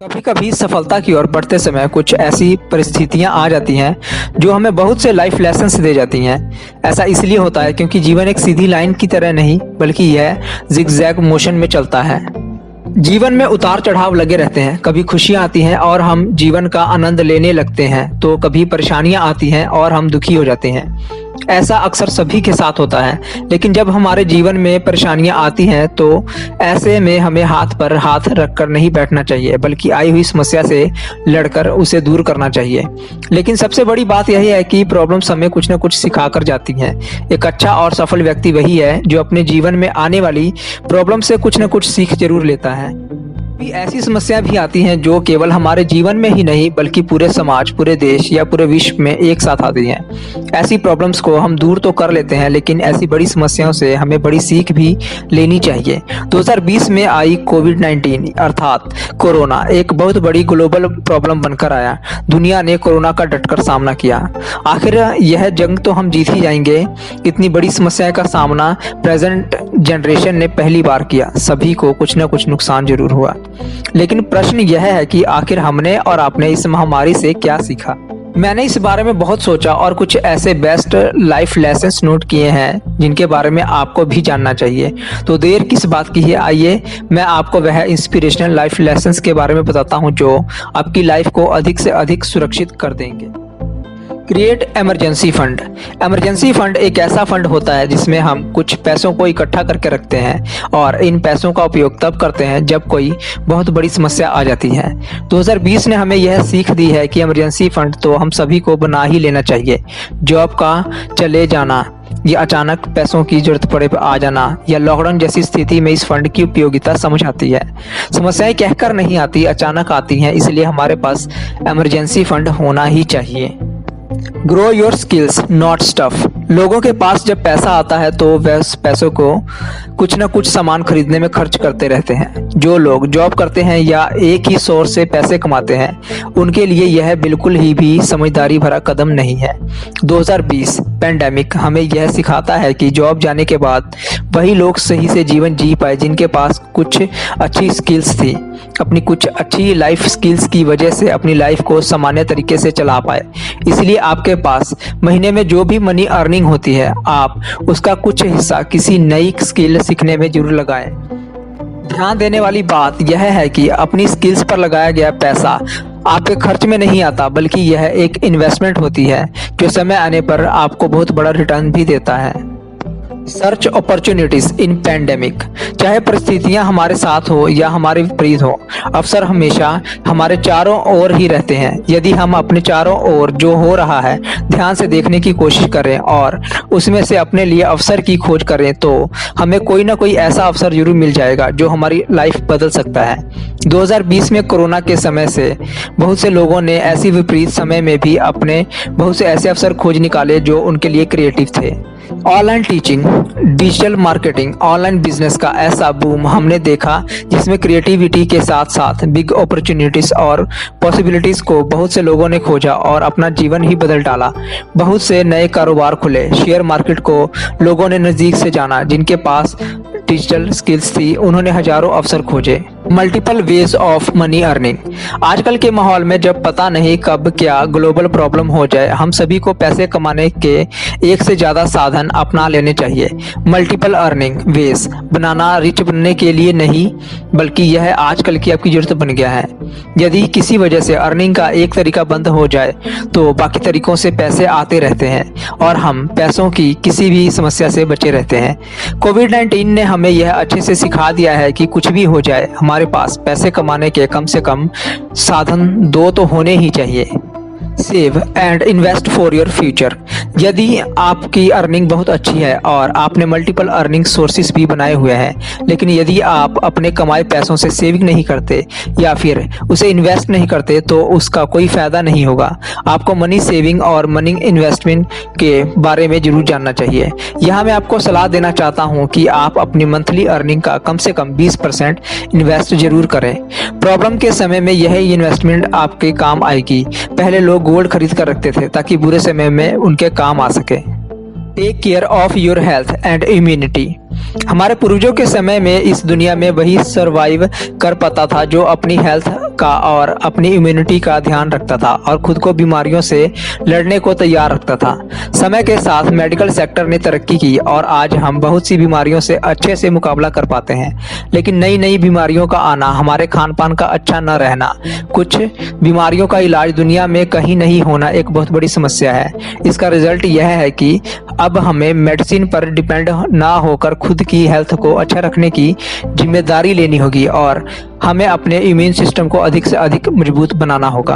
कभी कभी सफलता की ओर बढ़ते समय कुछ ऐसी परिस्थितियां आ जाती हैं जो हमें बहुत से लाइफ लेसन्स दे जाती हैं। ऐसा इसलिए होता है क्योंकि जीवन एक सीधी लाइन की तरह नहीं बल्कि यह जिगजैग मोशन में चलता है। जीवन में उतार चढ़ाव लगे रहते हैं। कभी खुशियां आती हैं और हम जीवन का आनंद लेने लगते हैं तो कभी परेशानियां आती हैं और हम दुखी हो जाते हैं। ऐसा अक्सर सभी के साथ होता है, लेकिन जब हमारे जीवन में परेशानियां आती हैं तो ऐसे में हमें हाथ पर हाथ रखकर नहीं बैठना चाहिए बल्कि आई हुई समस्या से लड़कर उसे दूर करना चाहिए। लेकिन सबसे बड़ी बात यही है कि प्रॉब्लम्स हमें कुछ न कुछ सिखा कर जाती हैं। एक अच्छा और सफल व्यक्ति वही है जो अपने जीवन में आने वाली प्रॉब्लम से कुछ न कुछ सीख जरूर लेता है। भी ऐसी समस्या भी आती हैं जो केवल हमारे जीवन में ही नहीं बल्कि पूरे समाज, पूरे देश या पूरे विश्व में एक साथ आती हैं। ऐसी प्रॉब्लम्स को हम दूर तो कर लेते हैं, लेकिन ऐसी बड़ी समस्याओं से हमें बड़ी सीख भी लेनी चाहिए। 2020 में आई कोविड-19 अर्थात कोरोना एक बहुत बड़ी ग्लोबल प्रॉब्लम बनकर आया। दुनिया ने कोरोना का डटकर सामना किया। आखिर यह जंग तो हम जीत ही जाएंगे। इतनी बड़ी समस्या का सामना प्रेजेंट जनरेशन ने पहली बार किया। सभी को कुछ न कुछ नुकसान जरूर हुआ, लेकिन प्रश्न यह है कि आखिर हमने और आपने इस महामारी से क्या सीखा। मैंने इस बारे में बहुत सोचा और कुछ ऐसे बेस्ट लाइफ लेसन्स नोट किए हैं जिनके बारे में आपको भी जानना चाहिए। तो देर किस बात की है, आइए मैं आपको वह इंस्पिरेशनल लाइफ लेसन्स के बारे में बताता हूं जो आपकी लाइफ को अधिक से अधिक सुरक्षित कर देंगे। Create emergency fund. Emergency fund एक ऐसा फंड होता है जिसमें हम कुछ पैसों को इकट्ठा करके रखते हैं और इन पैसों का उपयोग तब करते हैं जब कोई बहुत बड़ी समस्या आ जाती है। 2020 ने हमें यह सीख दी है कि इमरजेंसी फंड तो हम सभी को बना ही लेना चाहिए। जॉब का चले जाना या अचानक पैसों की जरूरत पड़े पर आ जाना या लॉकडाउन जैसी स्थिति में इस फंड की उपयोगिता समझ आती है। समस्याएं कहकर नहीं आती, अचानक आती हैं, इसलिए हमारे पास इमरजेंसी फंड होना ही चाहिए। Grow your skills not stuff. लोगों के पास जब पैसा आता है तो वह उस पैसों को कुछ न कुछ सामान खरीदने में खर्च करते रहते हैं। जो लोग जॉब करते हैं या एक ही सोर्स से पैसे कमाते हैं उनके लिए यह बिल्कुल ही भी समझदारी भरा कदम नहीं है। 2020 पैंडेमिक हमें यह सिखाता है कि जॉब जाने के बाद वही लोग सही से जीवन जी पाए जिनके पास कुछ अच्छी स्किल्स थी। अपनी कुछ अच्छी लाइफ स्किल्स की वजह से अपनी लाइफ को सामान्य तरीके से चला पाए। इसलिए आपके पास महीने में जो भी मनी अर्निंग होती है आप उसका कुछ हिस्सा किसी नई स्किल सीखने में जरूर लगाएं। ध्यान देने वाली बात यह है कि अपनी स्किल्स पर लगाया गया पैसा आपके खर्च में नहीं आता बल्कि यह एक इन्वेस्टमेंट होती है जो समय आने पर आपको बहुत बड़ा रिटर्न भी देता है। Search opportunities in pandemic. चाहे परिस्थितियां हमारे साथ हो या हमारे विपरीत हो, अवसर हमेशा हमारे चारों ओर ही रहते हैं। यदि हम अपने चारों ओर जो हो रहा है ध्यान से देखने की कोशिश करें और उसमें से अपने लिए अवसर की खोज करें तो हमें कोई ना कोई ऐसा अवसर जरूर मिल जाएगा जो हमारी लाइफ बदल सकता है। 2020 में कोरोना के समय से बहुत से लोगों ने ऐसी विपरीत समय में भी अपने बहुत से ऐसे अवसर खोज निकाले जो उनके लिए क्रिएटिव थे। Online teaching, digital marketing, online business का ऐसा बूम हमने देखा जिसमें क्रिएटिविटी के साथ साथ बिग अपॉर्चुनिटीज और पॉसिबिलिटीज को बहुत से लोगों ने खोजा और अपना जीवन ही बदल डाला। बहुत से नए कारोबार खुले। शेयर मार्केट को लोगों ने नजदीक से जाना। जिनके पास डिजिटल स्किल्स थी उन्होंने हजारों अवसर खोजे। Multiple ways of money earning. आजकल के माहौल में जब पता नहीं कब क्या ग्लोबल प्रॉब्लम हो जाए, हम सभी को पैसे कमाने के एक से ज्यादा साधन अपना लेने चाहिए। मल्टीपल अर्निंग वेज बनाना रिच बनने के लिए नहीं बल्कि यह आजकल की आपकी जरूरत बन गया है। यदि किसी वजह से अर्निंग का एक तरीका बंद हो जाए तो बाकी तरीकों से पैसे आते रहते हैं और हम पैसों की किसी भी समस्या से बचे रहते हैं। कोविड-19 ने हमें यह अच्छे से सिखा दिया है कि कुछ भी हो जाए हमारे पास पैसे कमाने के कम से कम साधन दो तो होने ही चाहिए। Save and invest for your future. यदि आपकी अर्निंग बहुत अच्छी है और आपने मल्टीपल अर्निंग सोर्सेस भी बनाए हुए हैं, लेकिन यदि आप अपने कमाए पैसों से सेविंग नहीं करते या फिर उसे इन्वेस्ट नहीं करते तो उसका कोई फायदा नहीं होगा। आपको मनी सेविंग और मनी इन्वेस्टमेंट के बारे में जरूर जानना चाहिए। यहाँ मैं आपको सलाह देना चाहता हूँ कि आप अपनी मंथली अर्निंग का कम से कम 20% इन्वेस्ट जरूर करें। प्रॉब्लम के समय में यह इन्वेस्टमेंट आपके काम आएगी। पहले लोग गोल्ड खरीद कर रखते थे ताकि बुरे समय में उनके काम आ सके। Take care of your health and immunity. हमारे पूर्वजों के समय में इस दुनिया में वही सरवाइव कर पाता था जो अपनी हेल्थ का और अपनी इम्यूनिटी का ध्यान रखता था और खुद को बीमारियों से लड़ने को तैयार रखता था। समय के साथ मेडिकल सेक्टर ने तरक्की की और आज हम बहुत सी बीमारियों से अच्छे से मुकाबला कर पाते हैं। लेकिन नई नई बीमारियों का आना, हमारे खान पान का अच्छा न रहना, कुछ बीमारियों का इलाज दुनिया में कहीं नहीं होना एक बहुत बड़ी समस्या है। इसका रिजल्ट यह है कि अब हमें मेडिसिन पर डिपेंड ना होकर खुद की हेल्थ को अच्छा रखने की जिम्मेदारी लेनी होगी और हमें अपने इम्यून सिस्टम को अधिक से अधिक मजबूत बनाना होगा।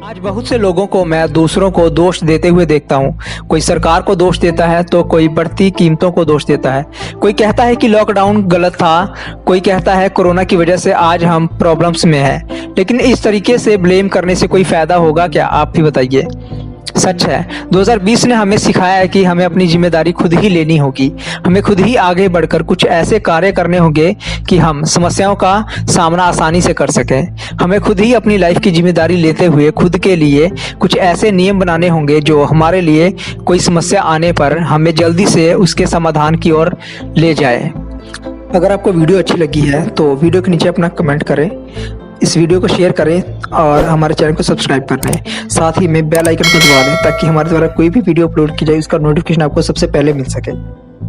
आज बहुत से लोगों को मैं दूसरों को दोष देते हुए देखता हूँ। कोई सरकार को दोष देता है तो कोई बढ़ती कीमतों को दोष देता है। कोई कहता है कि लॉकडाउन गलत था, कोई कहता है कोरोना की वजह से आज हम प्रॉब्लम्स में हैं। लेकिन इस तरीके से ब्लेम करने से कोई फायदा होगा क्या? आप भी बताइए। सच है, 2020 ने हमें सिखाया है कि हमें अपनी जिम्मेदारी खुद ही लेनी होगी। हमें खुद ही आगे बढ़कर कुछ ऐसे कार्य करने होंगे कि हम समस्याओं का सामना आसानी से कर सकें। हमें खुद ही अपनी लाइफ की जिम्मेदारी लेते हुए खुद के लिए कुछ ऐसे नियम बनाने होंगे जो हमारे लिए कोई समस्या आने पर हमें जल्दी से उसके समाधान की ओर ले जाए। अगर आपको वीडियो अच्छी लगी है तो वीडियो के नीचे अपना कमेंट करें, इस वीडियो को शेयर करें और हमारे चैनल को सब्सक्राइब कर लें। साथ ही में बेल आइकन को दबा दें ताकि हमारे द्वारा कोई भी वीडियो अपलोड की जाए उसका नोटिफिकेशन आपको सबसे पहले मिल सके।